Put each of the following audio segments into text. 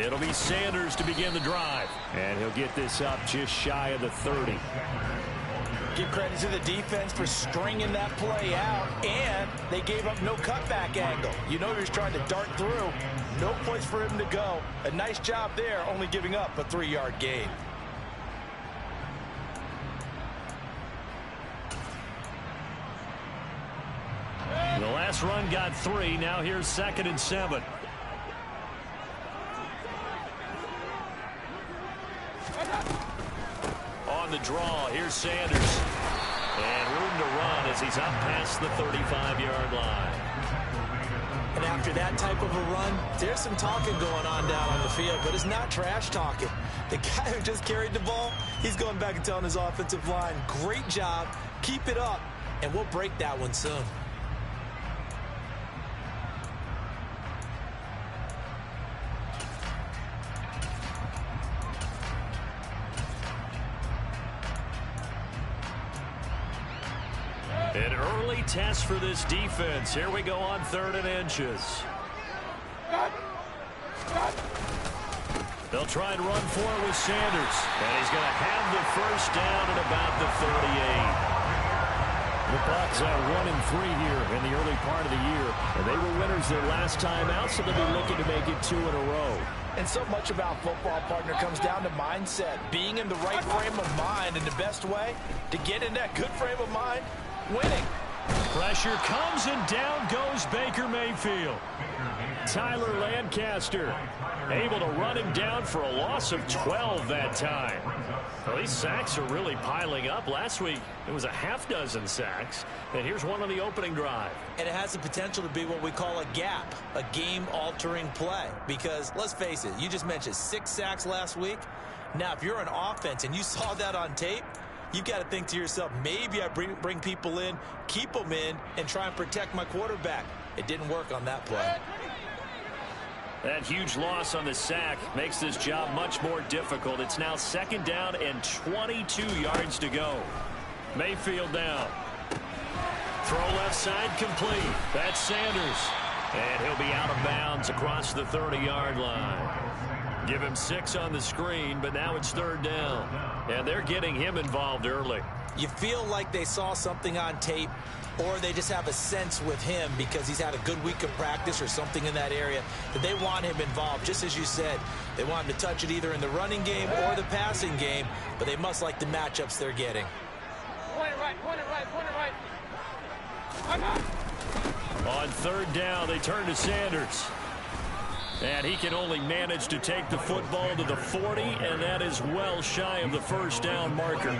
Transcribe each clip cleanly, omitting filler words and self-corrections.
It'll be Sanders to begin the drive. And he'll get this up just shy of the 30. Give credit to the defense for stringing that play out, and they gave up no cutback angle. You know he was trying to dart through. No place for him to go. A nice job there, only giving up a 3-yard gain. The last run got 3. Now here's 2nd and 7. On the draw, here's Sanders. And room to run as he's up past the 35-yard line. And after that type of a run, there's some talking going on down on the field, but it's not trash talking. The guy who just carried the ball, he's going back and telling his offensive line, great job, keep it up, and we'll break that one soon. An early test for this defense. Here we go on 3rd and inches. They'll try and run for it with Sanders. And he's going to have the first down at about the 38. The Bucs are 1-3 here in the early part of the year. And they were winners their last time out, so they'll be looking to make it 2 in a row. And so much about football, partner, comes down to mindset. Being in the right frame of mind, and the best way to get in that good frame of mind, winning. Pressure comes, and down goes Baker Mayfield. Tyler Lancaster able to run him down for a loss of 12 that time. Well, these sacks are really piling up. Last week, it was a half-dozen sacks. And here's one on the opening drive. And it has the potential to be what we call a gap, a game-altering play. Because, let's face it, you just mentioned 6 sacks last week. Now, if you're an offense and you saw that on tape, you've got to think to yourself, maybe I bring people in, keep them in, and try and protect my quarterback. It didn't work on that play. That huge loss on the sack makes this job much more difficult. It's now 2nd down and 22 yards to go. Mayfield down. Throw left side complete. That's Sanders. And he'll be out of bounds across the 30-yard line. Give him 6 on the screen, but now it's 3rd down. And they're getting him involved early. You feel like they saw something on tape, or they just have a sense with him because he's had a good week of practice or something in that area that they want him involved. Just as you said, they want him to touch it either in the running game or the passing game, but they must like the matchups they're getting. Point it right. On 3rd down, they turn to Sanders. And he can only manage to take the football to the 40, and that is well shy of the 1st down marker.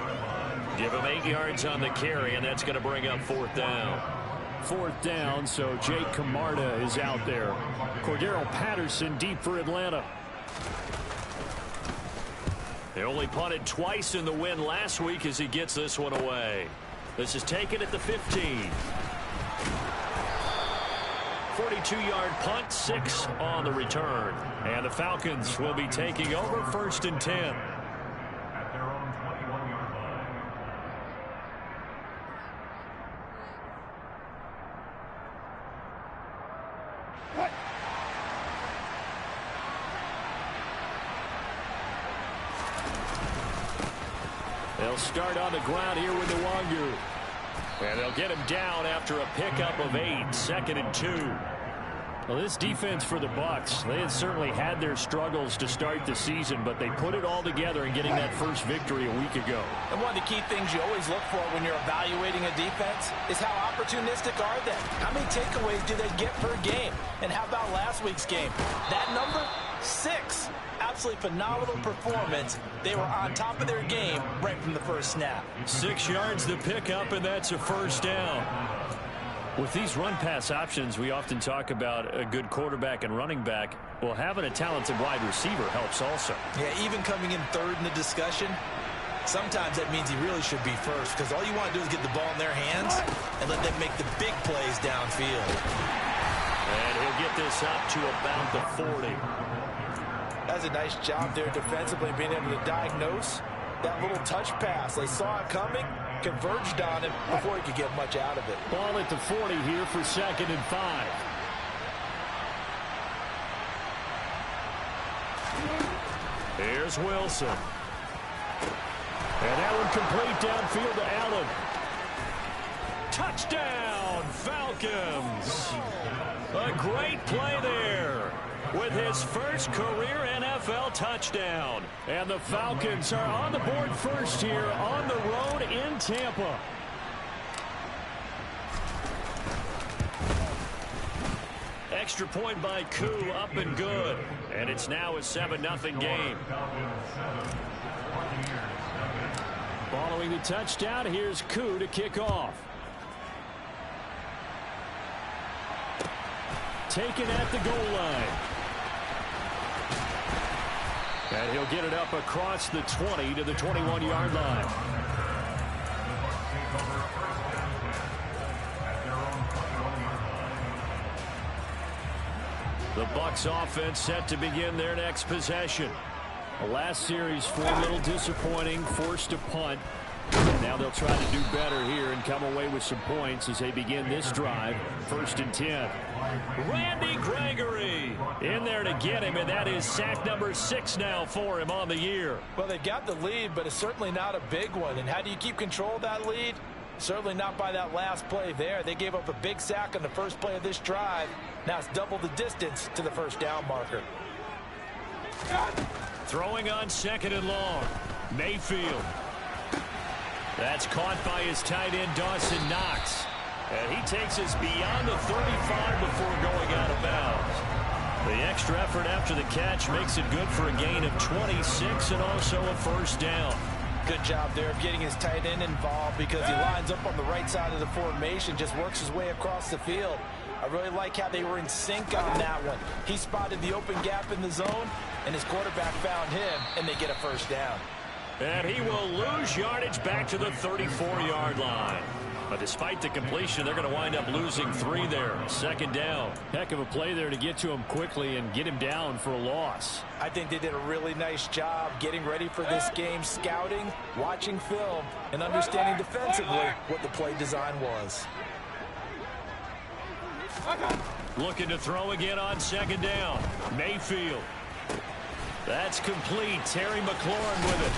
Give him 8 yards on the carry, and that's going to bring up 4th down. 4th down, so Jake Camarda is out there. Cordero Patterson deep for Atlanta. They only punted twice in the win last week as he gets this one away. This is taken at the 15. 42-yard punt, 6 on the return. And the Falcons will be taking over 1st and 10. They'll start on the ground here with Nwangu. And they'll get him down after a pickup of 8, 2nd and 2. Well, this defense for the Bucs, they had certainly had their struggles to start the season, but they put it all together in getting that first victory a week ago. And one of the key things you always look for when you're evaluating a defense is how opportunistic are they? How many takeaways do they get per game? And how about last week's game? That number, 6. Absolutely phenomenal performance. They were on top of their game right from the first snap. 6 yards to pick up, and that's a 1st down. With these run-pass options, we often talk about a good quarterback and running back. Well, having a talented wide receiver helps also. Yeah, even coming in 3rd in the discussion, sometimes that means he really should be first, because all you want to do is get the ball in their hands and let them make the big plays downfield. And he'll get this up to about the 40. That's a nice job there defensively, being able to diagnose that little touch pass. They saw it coming, converged on him before he could get much out of it. Ball at the 40 here for 2nd and 5. Here's Wilson. And that one complete downfield to Allen. Touchdown, Falcons. A great play there with his first career NFL touchdown. And the Falcons are on the board first here on the road in Tampa. Extra point by Koo, up and good. And it's now a 7-0 game. Following the touchdown, here's Koo to kick off. Taken at the goal line. And he'll get it up across the 20 to the 21-yard line. The Bucs offense set to begin their next possession. The last series, a little disappointing, forced a punt. And now they'll try to do better here and come away with some points as they begin this drive. 1st and 10. Randy Gregory in there to get him, and that is sack number 6 now for him on the year. Well, they got the lead, but it's certainly not a big one. And how do you keep control of that lead? Certainly not by that last play there. They gave up a big sack on the first play of this drive. Now it's double the distance to the first down marker. Throwing on 2nd and long. Mayfield. That's caught by his tight end, Dawson Knox. And he takes us beyond the 35 before going out of bounds. The extra effort after the catch makes it good for a gain of 26 and also a first down. Good job there of getting his tight end involved because he lines up on the right side of the formation, just works his way across the field. I really like how they were in sync on that one. He spotted the open gap in the zone, and his quarterback found him, and they get a first down. And he will lose yardage back to the 34-yard line. But despite the completion, they're going to wind up losing 3 there. 2nd down. Heck of a play there to get to him quickly and get him down for a loss. I think they did a really nice job getting ready for this game, scouting, watching film, and understanding defensively what the play design was. Looking to throw again on 2nd down. Mayfield. That's complete. Terry McLaurin with it.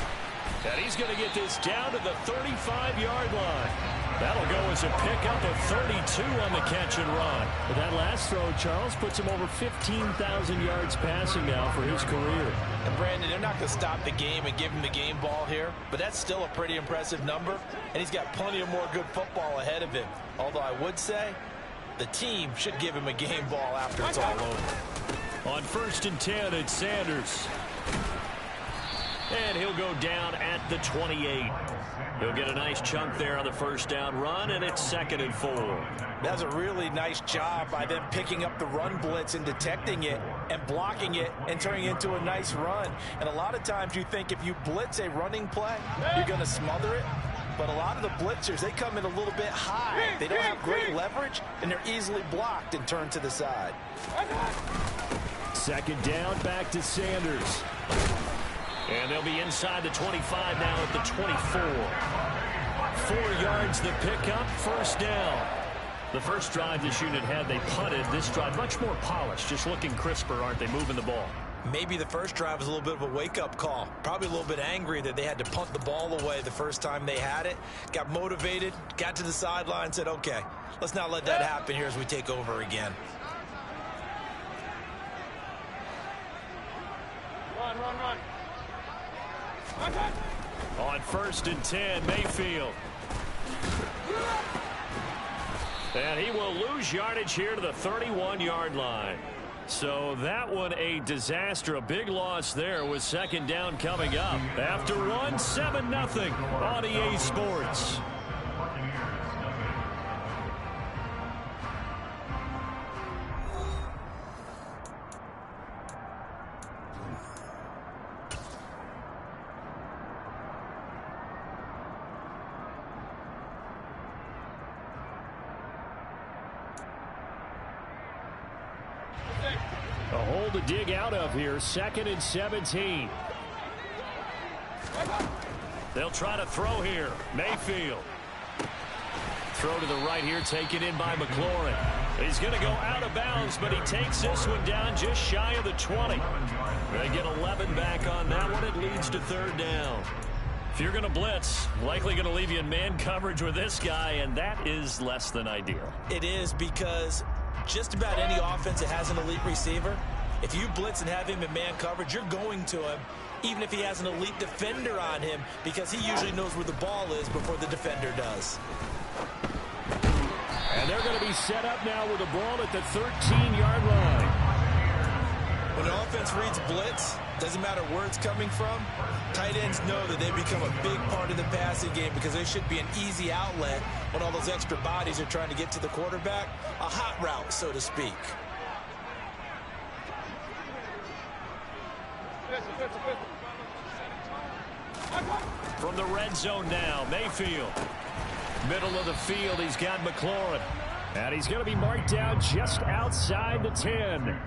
And he's going to get this down to the 35-yard line. That'll go as a pickup of 32 on the catch and run. But that last throw, Charles, puts him over 15,000 yards passing now for his career. And Brandon, they're not going to stop the game and give him the game ball here, but that's still a pretty impressive number, and he's got plenty of more good football ahead of him. Although I would say the team should give him a game ball after it's all over. On 1st and 10, it's Sanders. And he'll go down at the 28. He'll get a nice chunk there on the first down run, and it's 2nd and 4. That's a really nice job by them picking up the run blitz and detecting it and blocking it and turning it into a nice run. And a lot of times you think if you blitz a running play, you're going to smother it. But a lot of the blitzers, they come in a little bit high. They don't have great leverage, and they're easily blocked and turned to the side. 2nd down, back to Sanders. And they'll be inside the 25 now at the 24. 4 yards the pickup, first down. The first drive this unit had, they punted. This drive much more polished, just looking crisper, aren't they, moving the ball? Maybe the first drive was a little bit of a wake-up call. Probably a little bit angry that they had to punt the ball away the first time they had it. Got motivated, got to the sideline, said, okay, let's not let that happen here as we take over again. Run. On 1st and 10, Mayfield. And he will lose yardage here to the 31-yard line. So that one a disaster. A big loss there with 2nd down coming up. After one, 7-0 on EA Sports. A hole to dig out of here. 2nd and 17. They'll try to throw here. Mayfield. Throw to the right here, taken in by McLaurin. He's going to go out of bounds, but he takes this one down just shy of the 20. They get 11 back on that one. It leads to third down. If you're going to blitz, likely going to leave you in man coverage with this guy, and that is less than ideal. It is, because just about any offense that has an elite receiver, if you blitz and have him in man coverage, you're going to him, even if he has an elite defender on him, because he usually knows where the ball is before the defender does. And they're going to be set up now with the ball at the 13-yard line. When an offense reads blitz, doesn't matter where it's coming from, tight ends know that they become a big part of the passing game because there should be an easy outlet when all those extra bodies are trying to get to the quarterback. A hot route, so to speak. From the red zone now, Mayfield. Middle of the field, he's got McLaurin. And he's going to be marked down just outside the 10.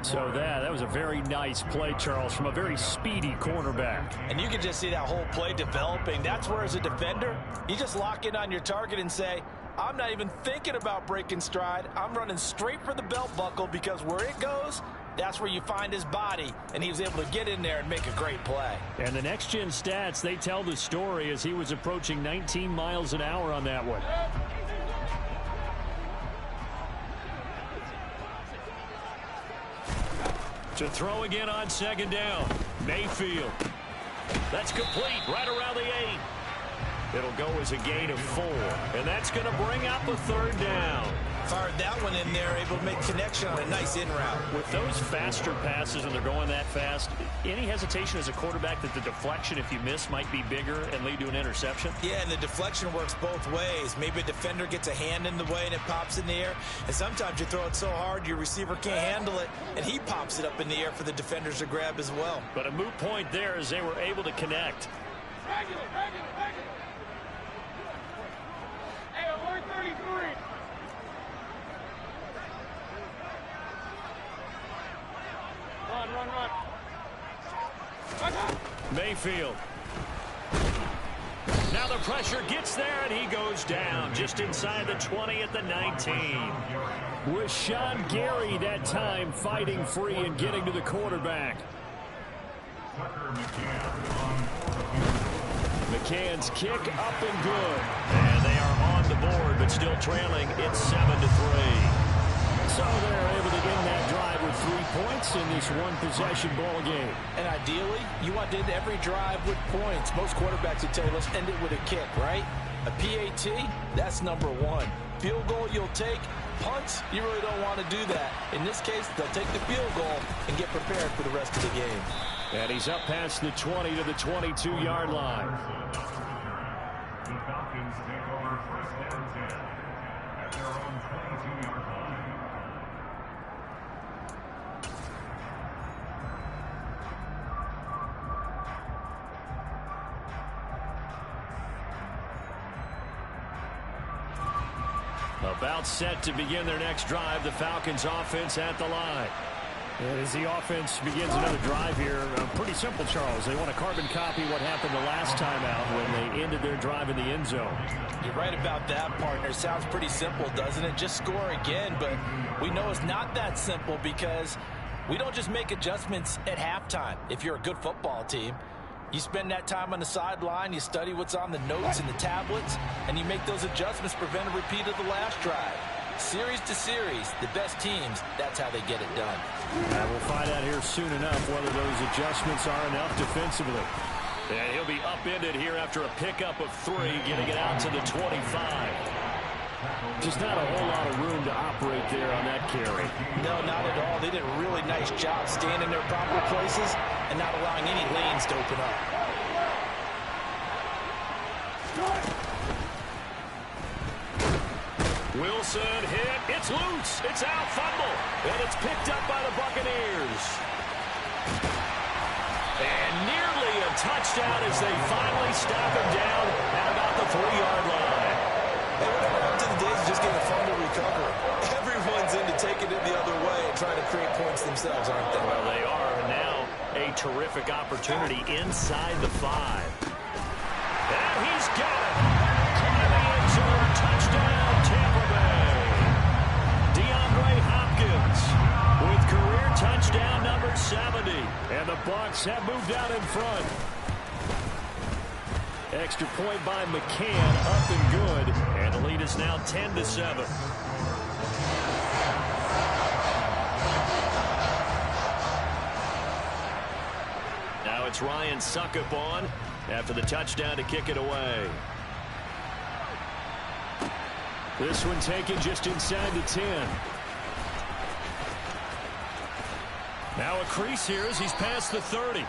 So that was a very nice play, Charles, from a very speedy cornerback. And you can just see that whole play developing. That's where, as a defender, you just lock in on your target and say, I'm not even thinking about breaking stride. I'm running straight for the belt buckle, because where it goes, that's where you find his body. And he was able to get in there and make a great play. And the next-gen stats, they tell the story as he was approaching 19 miles an hour on that one. To throw again on second down. Mayfield. That's complete right around the 8. It'll go as a gain of 4. And that's going to bring up a third down. Fired that one in there, able to make connection on a nice in route. With those faster passes and they're going that fast, any hesitation as a quarterback that the deflection, if you miss, might be bigger and lead to an interception? Yeah, and the deflection works both ways. Maybe a defender gets a hand in the way and it pops in the air. And sometimes you throw it so hard your receiver can't handle it, and he pops it up in the air for the defenders to grab as well. But a moot point there as they were able to connect. Regular. Hey, 133. Run. Mayfield. Now the pressure gets there, and he goes down just inside the 20 at the 19. With Sean Gary that time fighting free and getting to the quarterback. McCann's kick up and good. And they are on the board, but still trailing. It's 7-3. So they're able to end that drive with 3 points in this one-possession ball game. And ideally, you want to end every drive with points. Most quarterbacks would tell you, let's end it with a kick, right? A PAT, that's number 1. Field goal you'll take. Punts, you really don't want to do that. In this case, they'll take the field goal and get prepared for the rest of the game. And he's up past the 20 to the 22-yard line. The Falcons take over first down 10 at their own 22-yard line. About set to begin their next drive, the Falcons offense at the line. And as the offense begins another drive here, pretty simple, Charles. They want to carbon copy what happened the last time out when they ended their drive in the end zone. You're right about that, partner. Sounds pretty simple, doesn't it? Just score again, but we know it's not that simple because we don't just make adjustments at halftime. If you're a good football team, you spend that time on the sideline, you study what's on the notes and the tablets, and you make those adjustments to prevent a repeat of the last drive. Series to series, the best teams, that's how they get it done. We'll find out here soon enough whether those adjustments are enough defensively. And he'll be upended here after a pickup of 3, getting it out to the 25. Just not a whole lot of room to operate there on that carry. No, not at all. They did a really nice job staying in their proper places and not allowing any lanes to open up. Wilson hit. It's loose. It's out. Fumble. And it's picked up by the Buccaneers. And nearly a touchdown as they finally stop him down at about the 3-yard line. Hey, we're up to the days of just getting a fumble recovery. Everyone's into taking it the other way and trying to create points themselves, aren't they? Well, they are. And now a terrific opportunity inside the 5. And he's got it. Caught in the end zone. Touchdown, Tampa Bay. DeAndre Hopkins with career touchdown number 70. And the Bucs have moved out in front. Extra point by McCann, up and good. And the lead is now 10-7. Now it's Ryan Suckup on after the touchdown to kick it away. This one taken just inside the 10. Now a crease here as he's past the 30.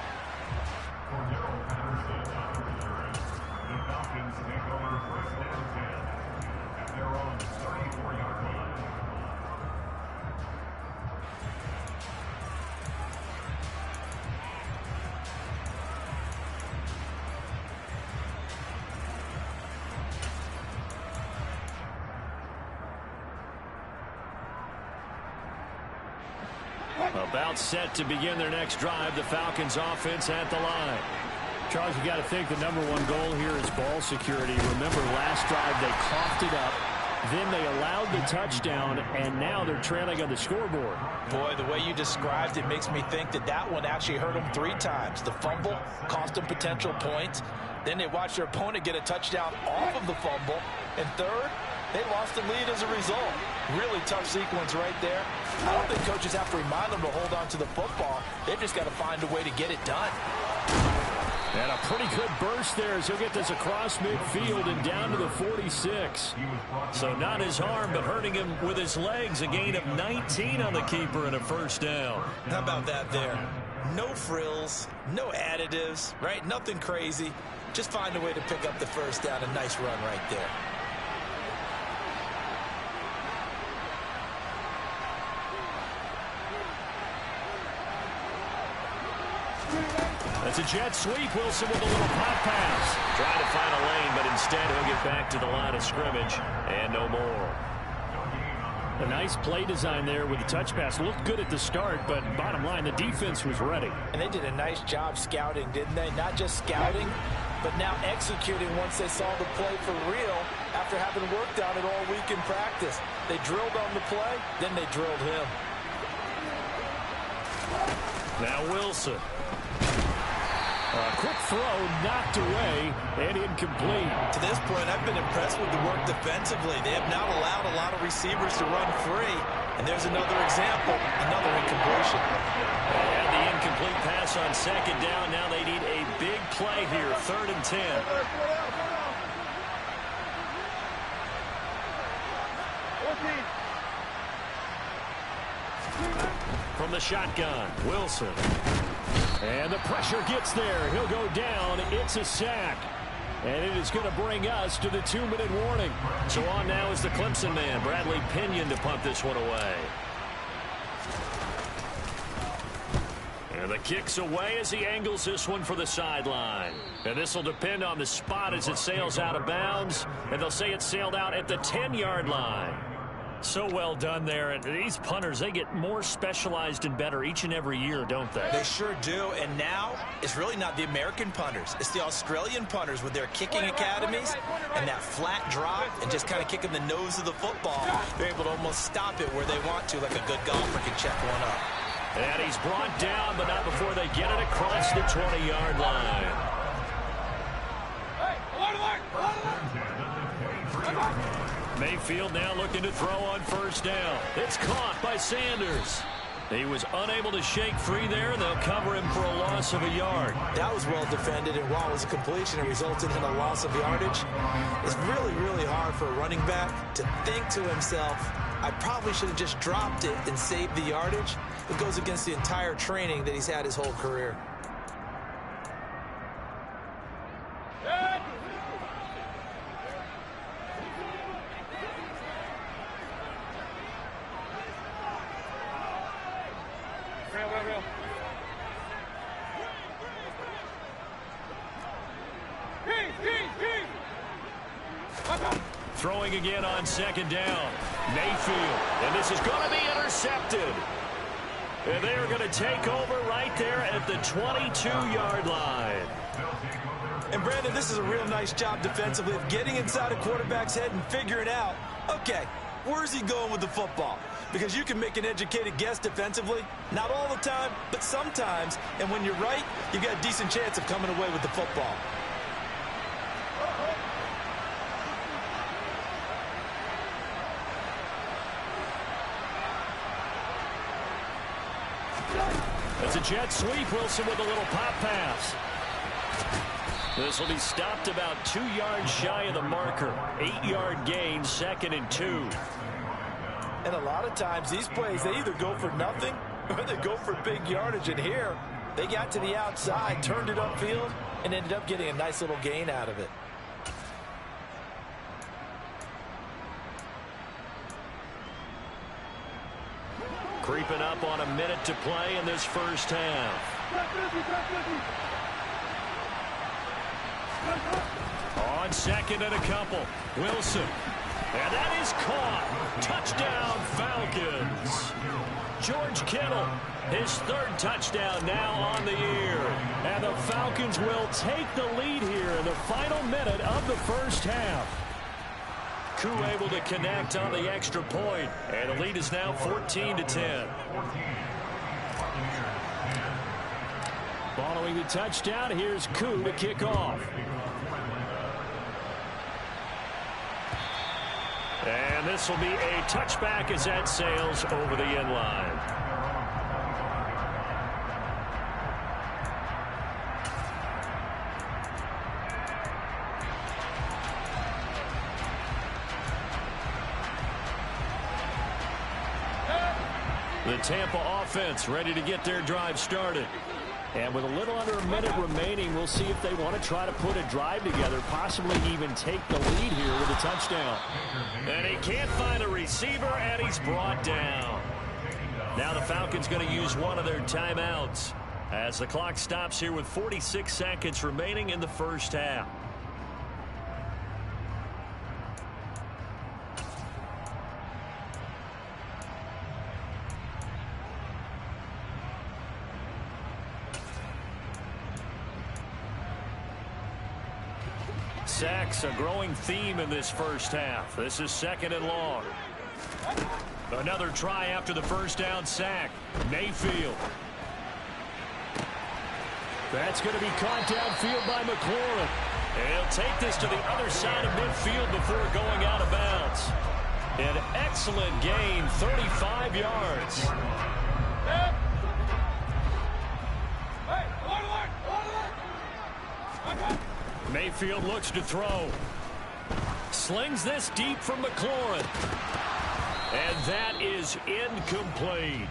About set to begin their next drive. The Falcons offense at the line. Charles, you got to think the number one goal here is ball security. Remember last drive they coughed it up. Then they allowed the touchdown, and now they're trailing on the scoreboard. Boy, the way you described it makes me think that that one actually hurt them 3 times. The fumble cost them potential points. Then they watched their opponent get a touchdown off of the fumble. And third, they lost the lead as a result. Really tough sequence right there. I don't think coaches have to remind them to hold on to the football. They've just got to find a way to get it done. And a pretty good burst there as he'll get this across midfield and down to the 46. So not his arm, but hurting him with his legs. A gain of 19 on the keeper and a first down. How about that there? No frills, no additives, right? Nothing crazy. Just find a way to pick up the first down. A nice run right there. That's a jet sweep. Wilson with a little pop pass. Trying to find a lane, but instead he'll get back to the line of scrimmage and no more. A nice play design there with the touch pass. Looked good at the start, but bottom line, the defense was ready. And they did a nice job scouting, didn't they? Not just scouting, but now executing once they saw the play for real after having worked on it all week in practice. They drilled on the play, then they drilled him. Now Wilson. A quick throw knocked away and incomplete. To this point, I've been impressed with the work defensively. They have not allowed a lot of receivers to run free. And there's another example, another incompletion. They had the incomplete pass on second down. Now they need a big play here, 3rd and 10. From the shotgun, Wilson. And the pressure gets there. He'll go down. It's a sack. And it is going to bring us to the 2-minute warning. So on now is the Clemson man, Bradley Pinion, to punt this one away. And the kick's away as he angles this one for the sideline. And this will depend on the spot as it sails out of bounds. And they'll say it sailed out at the 10-yard line. So well done there. And these punters, they get more specialized and better each and every year, don't they? They sure do. And now it's really not the American punters. It's the Australian punters with their kicking academies and that flat drop and just kind of kicking the nose of the football. They're able to almost stop it where they want to, like a good golfer can check one up. And he's brought down, but not before they get it across the 20-yard line. Mayfield now looking to throw on first down. It's caught by Sanders. He was unable to shake free there. They'll cover him for a loss of a yard. That was well defended, and while it was a completion, it resulted in a loss of yardage. It's really, really hard for a running back to think to himself, I probably should have just dropped it and saved the yardage. It goes against the entire training that he's had his whole career. Throwing again on second down. Mayfield. And this is going to be intercepted. And they are going to take over right there at the 22-yard line. And, Brandon, this is a real nice job defensively of getting inside a quarterback's head and figuring out, okay, Where's he going with the football? Because you can make an educated guess defensively. Not all the time, but sometimes. And when you're right, you've got a decent chance of coming away with the football. It's a jet sweep. Wilson with a little pop pass. This will be stopped about 2 yards shy of the marker. 8-yard gain, 2nd and 2. And a lot of times these plays, they either go for nothing or they go for big yardage. And here, they got to the outside, turned it upfield, and ended up getting a nice little gain out of it. Creeping up on a minute to play in this first half. On 2nd and a couple. Wilson. And that is caught. Touchdown, Falcons. George Kittle, his 3rd touchdown now on the year. And the Falcons will take the lead here in the final minute of the first half. Koo able to connect on the extra point. And the lead is now 14-10. Following the touchdown, here's Koo to kick off. And this will be a touchback as that sails over the end line. The Tampa offense ready to get their drive started. And with a little under a minute remaining, we'll see if they want to try to put a drive together, possibly even take the lead here with a touchdown. And he can't find a receiver, and he's brought down. Now the Falcons going to use one of their timeouts as the clock stops here with 46 seconds remaining in the first half. Sacks, a growing theme in this first half. This is 2nd and long. Another try after the first down sack. Mayfield. That's going to be caught downfield by McLaurin. And he'll take this to the other side of midfield before going out of bounds. An excellent gain, 35 yards. Mayfield looks to throw. Slings this deep from McLaurin. And that is incomplete.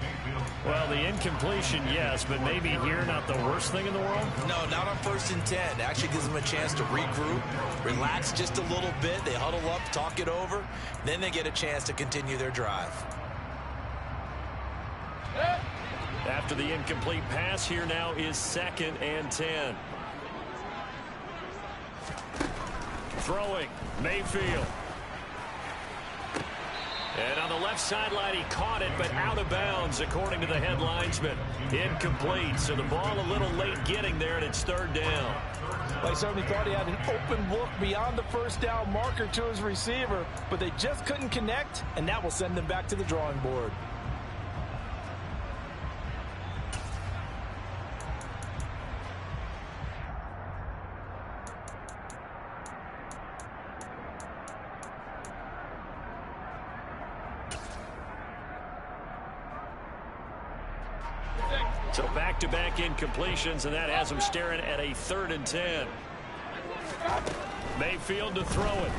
Well, the incompletion, yes, but maybe here not the worst thing in the world? No, not on 1st and 10. Actually gives them a chance to regroup, relax just a little bit. They huddle up, talk it over. Then they get a chance to continue their drive. After the incomplete pass, here now is 2nd and 10. Throwing, Mayfield. And on the left sideline, he caught it, but out of bounds, according to the head linesman. Incomplete, so the ball a little late getting there, and it's 3rd down. They certainly thought he had an open look beyond the first down marker to his receiver, but they just couldn't connect, and that will send them back to the drawing board. So back-to-back incompletions, and that has him staring at a 3rd and 10. Mayfield to throw it.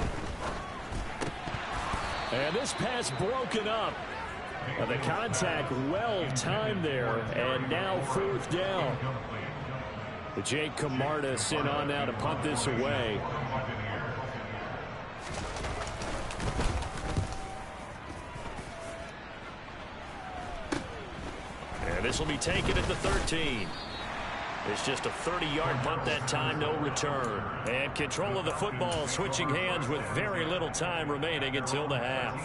And this pass broken up. The contact well timed there, and now 4th down. Jake Camardas in on now to punt this away. And this will be taken at the 13. It's just a 30-yard punt that time, no return. And control of the football, switching hands with very little time remaining until the half.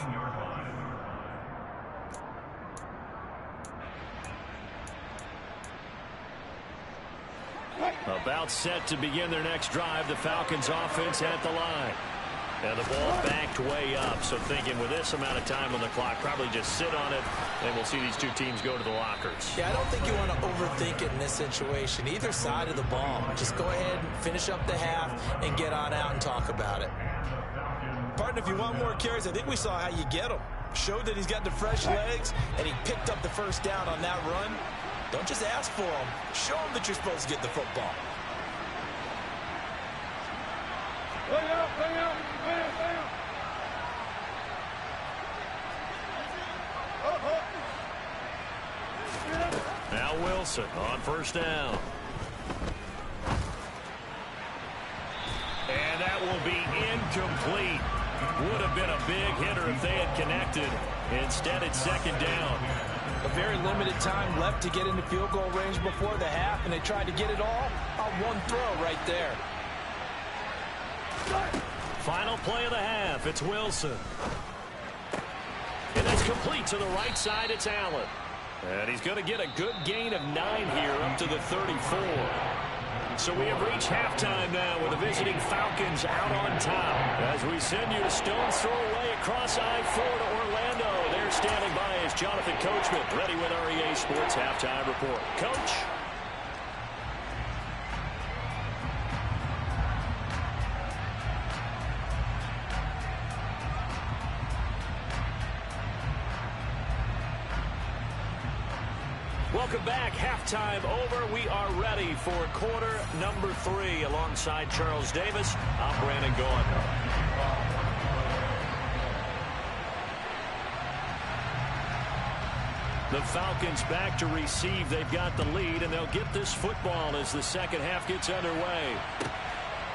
About set to begin their next drive, the Falcons offense at the line. And the ball backed way up, so thinking with this amount of time on the clock, probably just sit on it, and we'll see these two teams go to the lockers. Yeah, I don't think you want to overthink it in this situation. Either side of the ball. Just go ahead and finish up the half and get on out and talk about it. Partner, if you want more carries, I think we saw how you get them. Showed that he's got the fresh legs, and he picked up the first down on that run. Don't just ask for them. Show them that you're supposed to get the football. Lay out, lay out, lay out, lay out. Now Wilson on first down. And that will be incomplete. Would have been a big hitter if they had connected. Instead, it's second down. A very limited time left to get into field goal range before the half, and they tried to get it all on one throw right there. Final play of the half. It's Wilson. And that's complete to the right side. It's Allen. And he's going to get a good gain of 9 here up to the 34. So we have reached halftime now with the visiting Falcons out on top. As we send you a stone's throw away across I-4 to Orlando. There standing by is Jonathan Coachman, ready with our EA Sports Halftime Report. Coach? Welcome back. Halftime over. We are ready for quarter number 3. Alongside Charles Davis, I'm Brandon Gaughan. The Falcons back to receive. They've got the lead, and they'll get this football as the second half gets underway.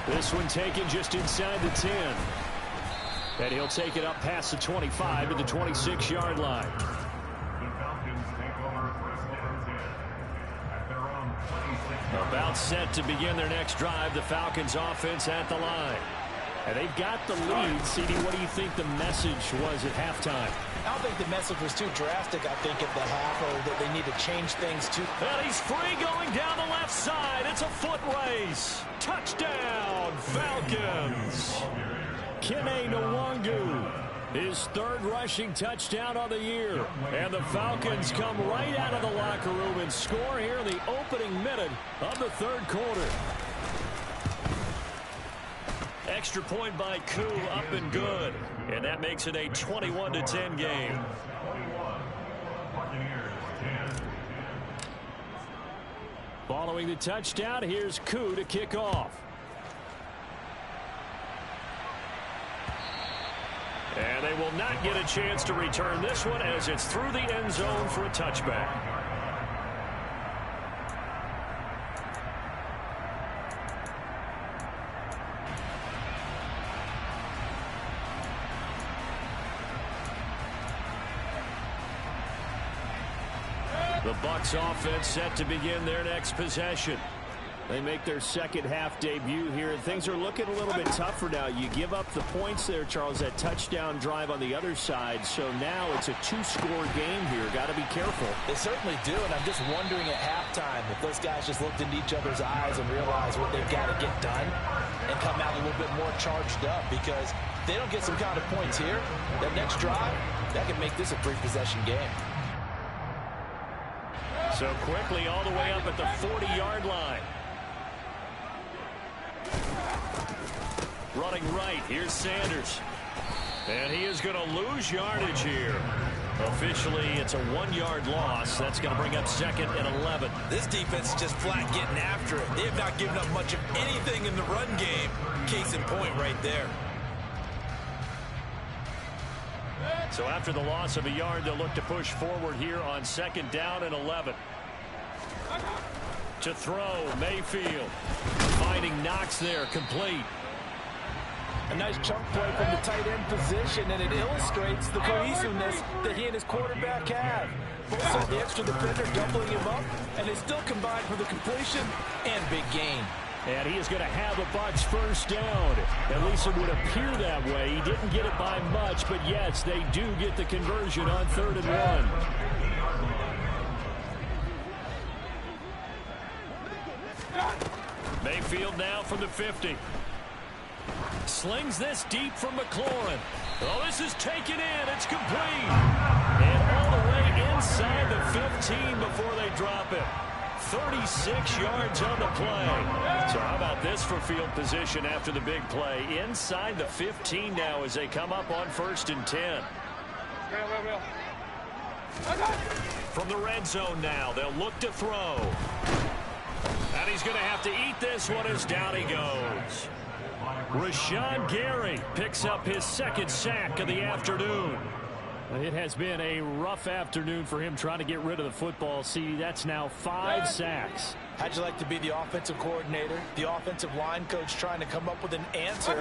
This one taken just inside the 10. And he'll take it up past the 25 to the 26-yard line. About set to begin their next drive. The Falcons offense at the line. And they've got the lead. CD, what do you think the message was at halftime? I don't think the message was too drastic, I think, at the half, or that they need to change things too. And he's free going down the left side. It's a foot race. Touchdown, Falcons. Kene Nwangu, his third rushing touchdown on the year. And the Falcons come right out of the locker room and score here in the opening minute of the third quarter. Extra point by Koo, up and good. And that makes it a 21-10 game. Following the touchdown, here's Koo to kick off. And they will not get a chance to return this one as it's through the end zone for a touchback. The Bucs offense set to begin their next possession. They make their second half debut here, and things are looking a little bit tougher now. You give up the points there, Charles, that touchdown drive on the other side. So now it's a 2-score game here. Got to be careful. They certainly do, and I'm just wondering at halftime if those guys just looked into each other's eyes and realized what they've got to get done and come out a little bit more charged up, because if they don't get some kind of points here, that next drive, that could make this a 3-possession game. So quickly all the way up at the 40-yard line. Running right, here's Sanders. And he is going to lose yardage here. Officially, it's a 1-yard loss. That's going to bring up second and 11. This defense is just flat getting after it. They have not given up much of anything in the run game. Case in point right there. So after the loss of a yard, they'll look to push forward here on second down and 11. To throw, Mayfield. Finding Knox there, complete. A nice chunk play from the tight end position, and it illustrates the cohesiveness that he and his quarterback have. Both had the extra defender doubling him up, and they still combined for the completion and big gain. And he is going to have the Bucs first down. At least it would appear that way. He didn't get it by much, but yes, they do get the conversion on 3rd and 1. Mayfield now from the 50. Slings this deep from McLaurin. Oh, this is taken in. It's complete. And all the way inside the 15 before they drop it. 36 yards on the play. So how about this for field position after the big play? Inside the 15 now as they come up on 1st and 10. From the red zone now, they'll look to throw. And he's going to have to eat this one as down he goes. Rashawn Gary picks up his 2nd sack of the afternoon. It has been a rough afternoon for him trying to get rid of the football. See, that's now 5 sacks. How'd you like to be the offensive coordinator, the offensive line coach trying to come up with an answer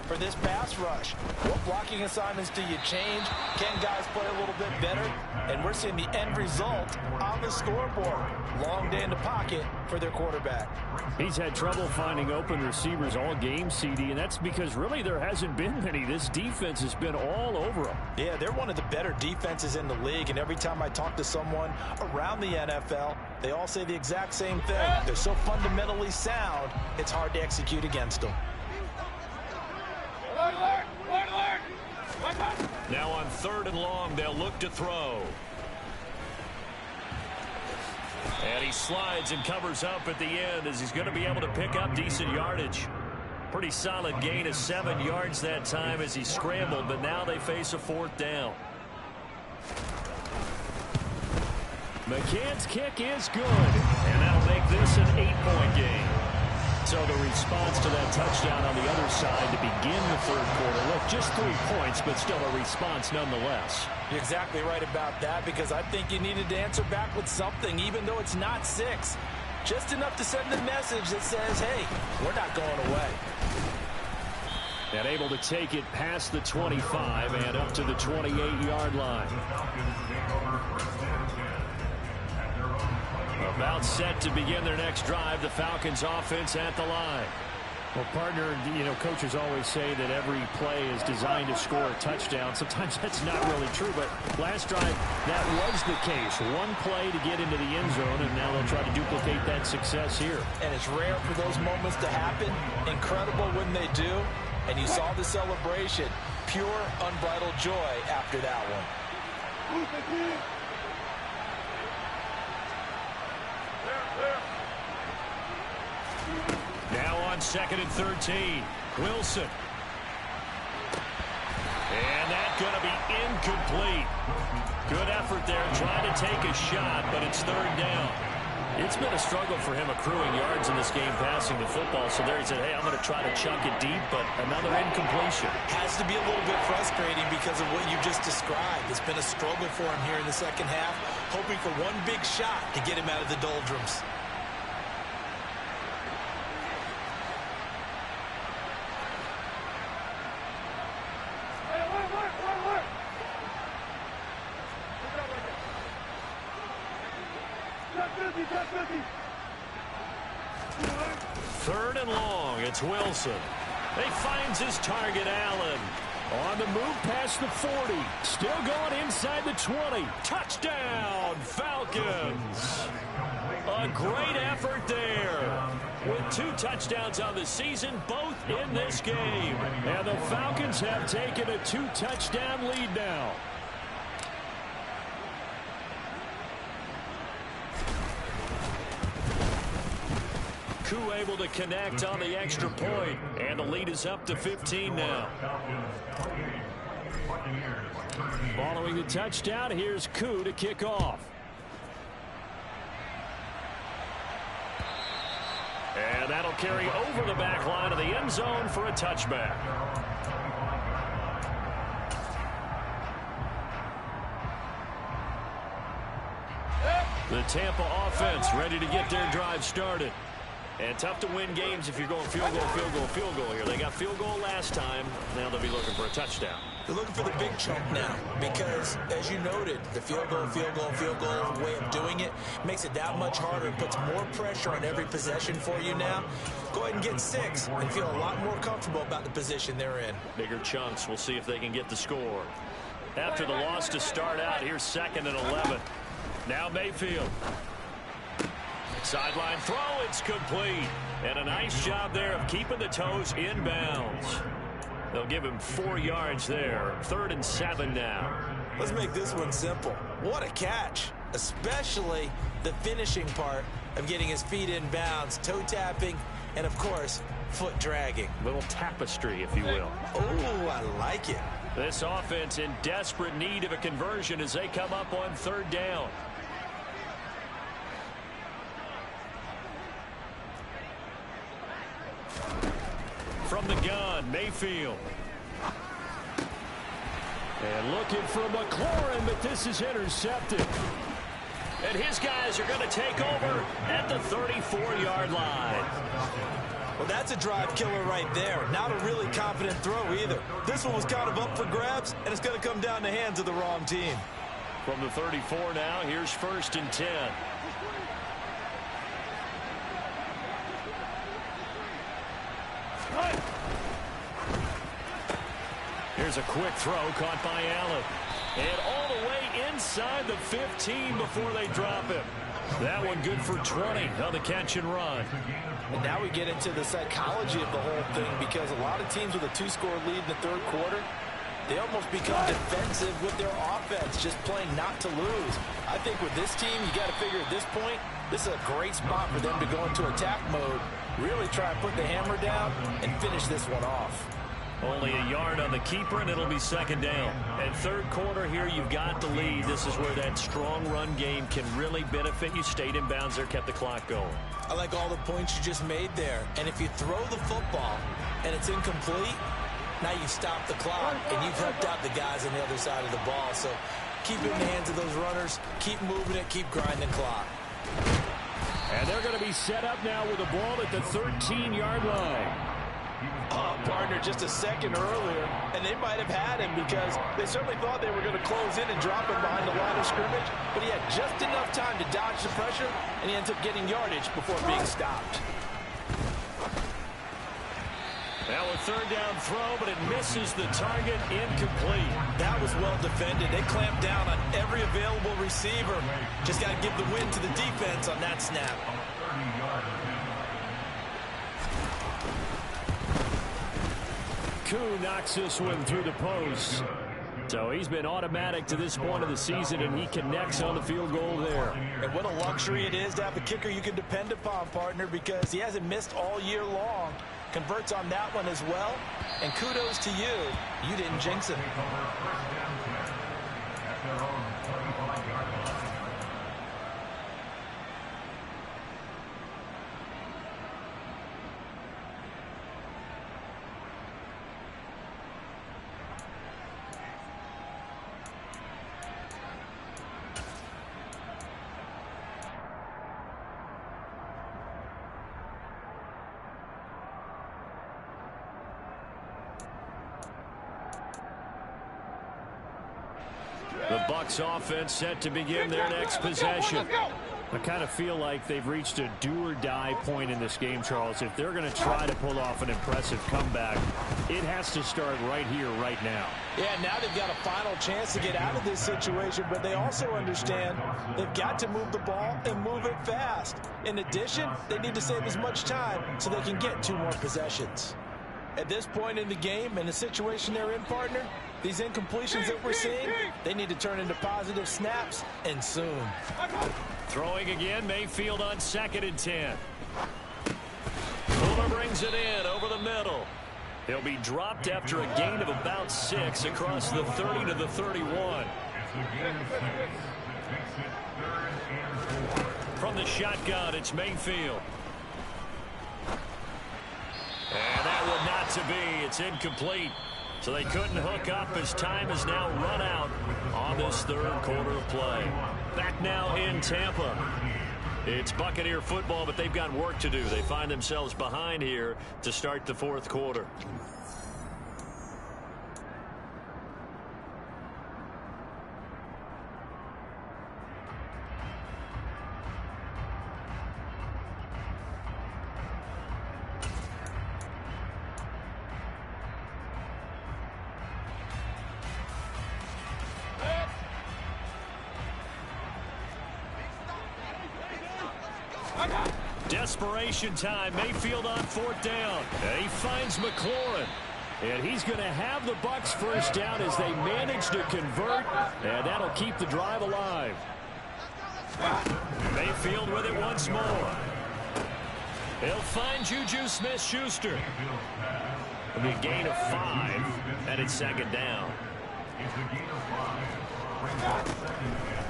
for this pass rush? What blocking assignments do you change? Can guys play a little bit better? And we're seeing the end result on the scoreboard. Long day in the pocket for their quarterback. He's had trouble finding open receivers all game, CD, and that's because really there hasn't been many. This defense has been all over them. Yeah, they're one of the better defenses in the league, and every time I talk to someone around the NFL, they all say the exact same thing. They're so fundamentally sound, it's hard to execute against them. Now on 3rd and long, they'll look to throw. And he slides and covers up at the end as he's going to be able to pick up decent yardage. Pretty solid gain of 7 yards that time as he scrambled, but now they face a 4th down. McCann's kick is good, and that'll make this an 8-point game. So the response to that touchdown on the other side to begin the 3rd quarter. Look, just 3 points, but still a response nonetheless. You're exactly right about that, because I think you needed to answer back with something, even though it's not 6. Just enough to send the message that says, hey, we're not going away. And able to take it past the 25 and up to the 28-yard line. About set to begin their next drive, the Falcons offense at the line. Well, partner, you know, coaches always say that every play is designed to score a touchdown. Sometimes that's not really true, but last drive, that was the case. One play to get into the end zone, and now they'll try to duplicate that success here. And it's rare for those moments to happen. Incredible when they do. And you saw the celebration. Pure, unbridled joy after that one. Now on 2nd and 13, Wilson. And that's going to be incomplete. Good effort there trying to take a shot, but it's 3rd down. It's been a struggle for him accruing yards in this game passing the football. So there he said, hey, I'm going to try to chuck it deep, but another incompletion. Has to be a little bit frustrating because of what you just described. It's been a struggle for him here in the 2nd half, hoping for one big shot to get him out of the doldrums. Third and long, it's Wilson. He finds his target, Allen. On the move past the 40. Still going inside the 20. Touchdown, Falcons. A great effort there. With 2 touchdowns on the season, both in this game. And the Falcons have taken a 2-touchdown lead now. Koo able to connect on the extra point, and the lead is up to 15 now. Following the touchdown, here's Koo to kick off. And that'll carry over the back line of the end zone for a touchback. The Tampa offense ready to get their drive started. And tough to win games if you're going field goal, field goal, field goal here. They got field goal last time. Now they'll be looking for a touchdown. They're looking for the big chunk now because, as you noted, the field goal way of doing it makes it that much harder and puts more pressure on every possession for you now. Go ahead and get 6 and feel a lot more comfortable about the position they're in. Bigger chunks. We'll see if they can get the score. After the loss to start out, here's 2nd and 11. Now Mayfield. Sideline throw, it's complete. And a nice job there of keeping the toes in bounds. They'll give him 4 yards there. 3rd and 7 now. Let's make this one simple. What a catch, especially the finishing part of getting his feet in bounds, toe tapping, and of course, foot dragging. Little tapestry, if you will. Oh, I like it. This offense in desperate need of a conversion as they come up on 3rd down. From the gun, Mayfield. And looking for McLaurin, but this is intercepted. And his guys are going to take over at the 34-yard line. Well, that's a drive killer right there. Not a really confident throw either. This one was kind of up for grabs, and it's going to come down the hands of the wrong team. From the 34 now, here's 1st and 10. Here's a quick throw caught by Allen. And all the way inside the 15 before they drop him. That one good for 20 on the catch and run. And now we get into the psychology of the whole thing, because a lot of teams with a 2-score lead in the 3rd quarter, they almost become defensive with their offense, just playing not to lose. I think with this team, you got to figure at this point, this is a great spot for them to go into attack mode, really try and put the hammer down and finish this one off. Only a yard on the keeper, and it'll be 2nd down. And 3rd quarter here, you've got the lead. This is where that strong run game can really benefit you. Stayed in bounds there, kept the clock going. I like all the points you just made there. And if you throw the football and it's incomplete, now you stop the clock and you've helped out the guys on the other side of the ball. So keep it in the hands of those runners. Keep moving it. Keep grinding clock. And they're going to be set up now with the ball at the 13-yard line. Partner just a second earlier, and they might have had him because they certainly thought they were going to close in and drop him behind the line of scrimmage, but he had just enough time to dodge the pressure, and he ends up getting yardage before being stopped. Now a 3rd down throw, but it misses the target, incomplete. That was well defended. They clamped down on every available receiver. Just got to give the win to the defense on that snap. Koo knocks this one through the post. So he's been automatic to this point of the season, and he connects on the field goal there. And what a luxury it is to have a kicker you can depend upon, partner, because he hasn't missed all year long. Converts on that one as well. And kudos to you. You didn't jinx it. The Bucs offense set to begin their next possession. I kind of feel like they've reached a do-or-die point in this game, Charles. If they're going to try to pull off an impressive comeback, it has to start right here, right now. Yeah, now they've got a final chance to get out of this situation, but they also understand they've got to move the ball and move it fast. In addition, they need to save as much time so they can get 2 more possessions. At this point in the game and the situation they're in, partner, these incompletions that we're seeing, they need to turn into positive snaps, and soon. Throwing again, Mayfield on 2nd and 10. Fuller brings it in over the middle. He'll be dropped after a gain of about 6 across the 30 to the 31. From the shotgun, it's Mayfield. And that one not to be. It's incomplete. So they couldn't hook up as time has now run out on this 3rd quarter of play. Back now in Tampa. It's Buccaneer football, but they've got work to do. They find themselves behind here to start the 4th quarter. desperation time. Mayfield on 4th down. And he finds McLaurin. And he's going to have the Bucs first down as they manage to convert. And that'll keep the drive alive. Mayfield with it once more. He'll find Juju Smith-Schuster. It'll be a gain of 5, and it's 2nd down.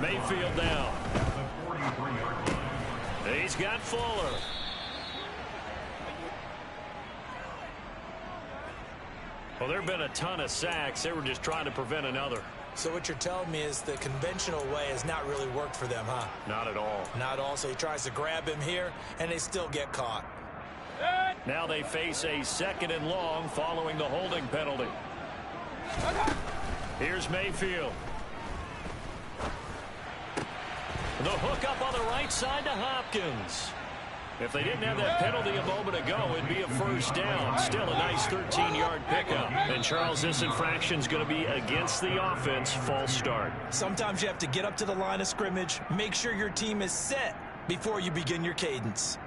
Mayfield down. He's got Fuller. Well, there have been a ton of sacks. They were just trying to prevent another. So what you're telling me is the conventional way has not really worked for them, huh? Not at all. Not at all. So he tries to grab him here, and they still get caught. Now they face a 2nd and long following the holding penalty. Here's Mayfield. The hook up on the right side to Hopkins. If they didn't have that penalty a moment ago, it'd be a first down. Still a nice 13-yard pickup. And, Charles, this infraction's going to be against the offense. False start. Sometimes you have to get up to the line of scrimmage, make sure your team is set before you begin your cadence.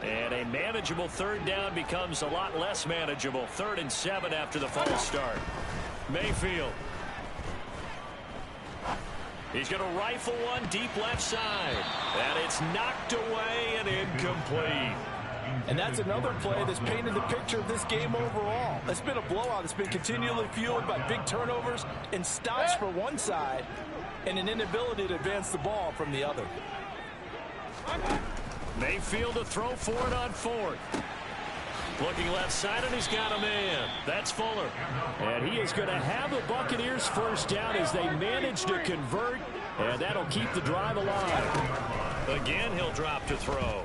And a manageable 3rd down becomes a lot less manageable. 3rd and 7 after the false start. Mayfield. He's going to rifle one deep left side. And it's knocked away and incomplete. And that's another play that's painted the picture of this game overall. It's been a blowout. It's been continually fueled by big turnovers and stops for one side and an inability to advance the ball from the other. Mayfield to throw for it on 4th. Looking left side, and he's got a man. That's Fuller. And he is going to have the Buccaneers first down as they manage to convert, and that'll keep the drive alive. Again, he'll drop to throw.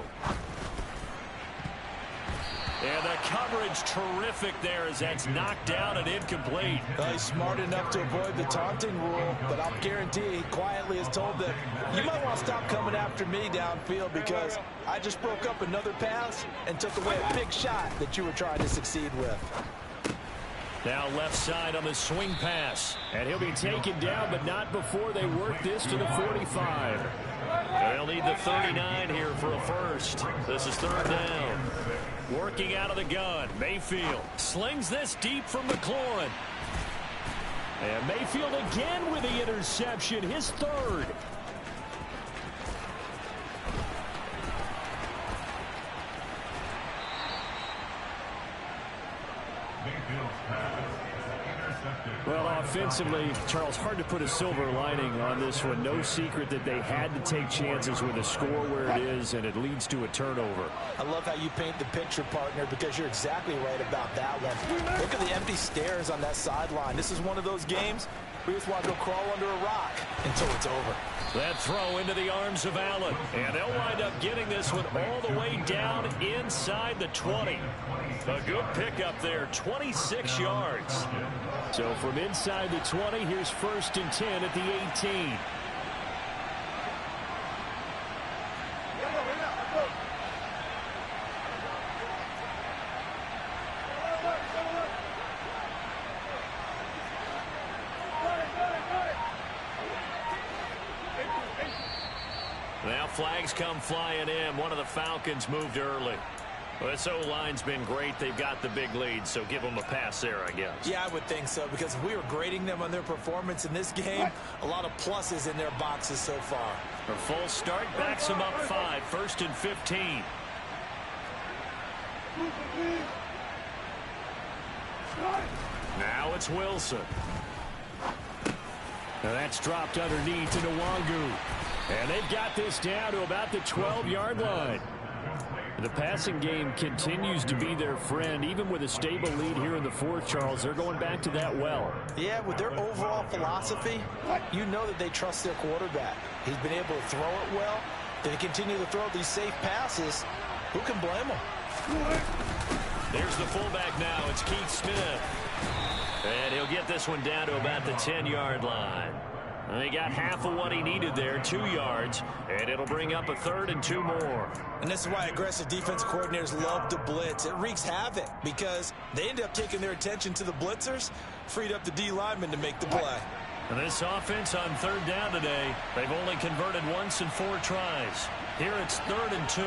And the coverage terrific there as that's knocked down and incomplete. Well, he's smart enough to avoid the taunting rule, but I'll guarantee he quietly is told that you might want to stop coming after me downfield because I just broke up another pass and took away a big shot that you were trying to succeed with. Now left side on the swing pass. And he'll be taken down, but not before they work this to the 45. They'll need the 39 here for a first. This is 3rd down. Working out of the gun. Mayfield slings this deep from McLaurin. And Mayfield again with the interception, his 3rd. Well, offensively, Charles, hard to put a silver lining on this one. No secret that they had to take chances with a score where it is, and it leads to a turnover. I love how you paint the picture, partner, because you're exactly right about that one. Look at the empty stairs on that sideline. This is one of those games we just want to go crawl under a rock until it's over. That throw into the arms of Allen. And they'll wind up getting this one all the way down inside the 20. A good pickup there, 26 yards. So from inside the 20, here's 1st and 10 at the 18. Now flags come flying in. One of the Falcons moved early. Well, this O-line's been great. They've got the big lead, so give them a pass there, I guess. Yeah, I would think so, because if we were grading them on their performance in this game, a lot of pluses in their boxes so far. A full start backs them up 5, 1st and 15. Now it's Wilson. Now that's dropped underneath to Nwangu. And they've got this down to about the 12-yard line. The passing game continues to be their friend. Even with a stable lead here in the 4th, Charles, they're going back to that well. Yeah, with their overall philosophy, you know that they trust their quarterback. He's been able to throw it well. They continue to throw these safe passes. Who can blame them? There's the fullback now. It's Keith Smith. And he'll get this one down to about the 10-yard line. And he got half of what he needed there, 2 yards, and it'll bring up a 3rd and 2 more. And this is why aggressive defense coordinators love to blitz. It wreaks havoc because they end up taking their attention to the blitzers, freed up the D linemen to make the play. And this offense on 3rd down today, they've only converted once in 4 tries. Here it's 3rd and 2.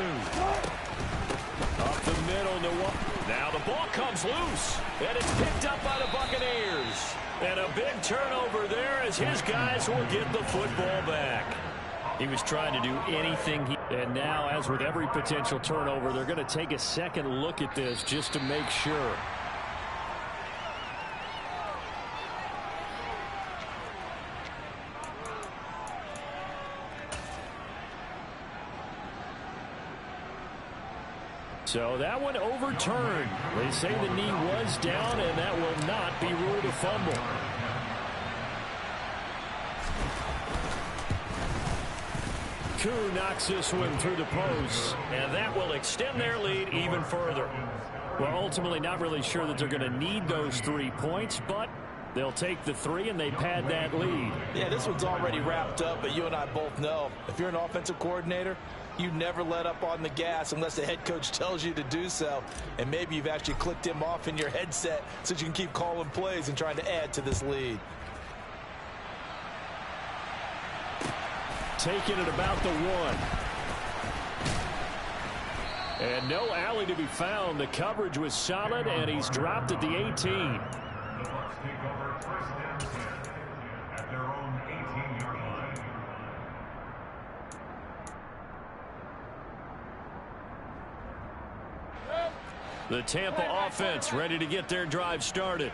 Up the middle to one. Now the ball comes loose, and it's picked up by the Buccaneers. And a big turnover there as his guys will get the football back. He was trying to do anything. And now, as with every potential turnover, they're going to take a second look at this just to make sure. So that one overturned. They say the knee was down, and that will not be ruled a fumble. Koo knocks this one through the post, and that will extend their lead even further. Well, ultimately not really sure that they're going to need those 3 points, but they'll take the 3 and they pad that lead. Yeah, this one's already wrapped up, but you and I both know if you're an offensive coordinator, you never let up on the gas unless the head coach tells you to do so. And maybe you've actually clicked him off in your headset so you can keep calling plays and trying to add to this lead. Taking it about the 1. And no alley to be found. The coverage was solid, and he's dropped at the 18. The Bucs take over 1st and 10 at their own 18-yard line. The Tampa offense ready to get their drive started.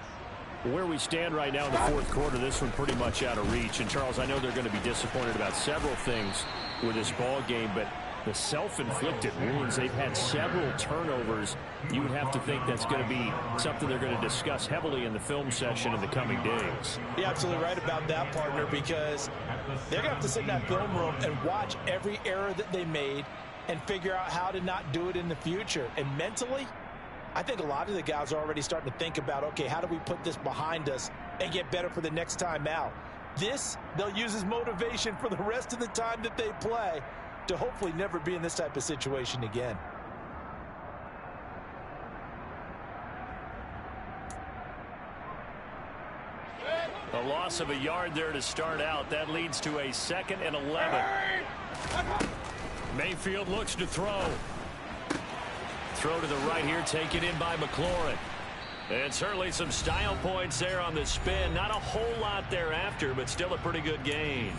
Where we stand right now in the 4th quarter, this one pretty much out of reach. And, Charles, I know they're going to be disappointed about several things with this ball game, but the self-inflicted wounds, they've had several turnovers. You would have to think that's going to be something they're going to discuss heavily in the film session in the coming days. You're absolutely right about that, partner, because they're going to have to sit in that film room and watch every error that they made and figure out how to not do it in the future. And mentally, I think a lot of the guys are already starting to think about, okay, how do we put this behind us and get better for the next time out? This, they'll use as motivation for the rest of the time that they play to hopefully never be in this type of situation again. A loss of a yard there to start out. That leads to a 2nd and 11. Mayfield looks to throw. Throw to the right here, taken in by McLaurin. And certainly some style points there on the spin. Not a whole lot thereafter, but still a pretty good gain.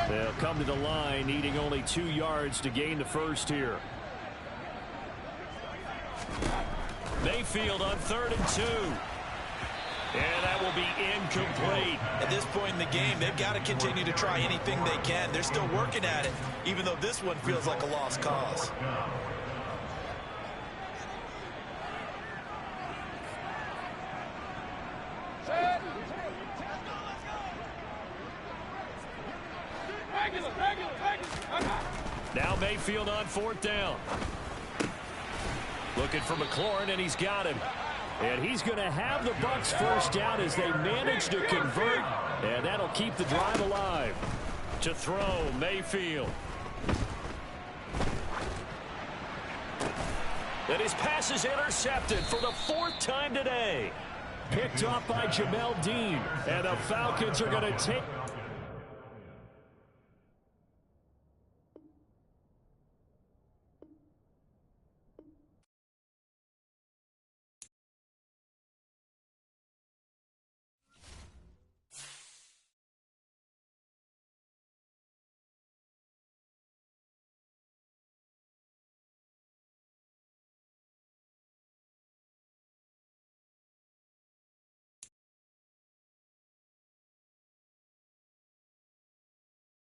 They'll come to the line, needing only 2 yards to gain the first here. Mayfield on 3rd and 2. And that will be incomplete. At this point in the game, they've got to continue to try anything they can. They're still working at it, even though this one feels like a lost cause. Now Mayfield on 4th down. Looking for McLaurin, and he's got him. And he's going to have the Bucs first down as they manage to convert, and that'll keep the drive alive. To throw, Mayfield. And his pass is intercepted for the 4th time today. Picked off by Jamel Dean, and the Falcons are going to take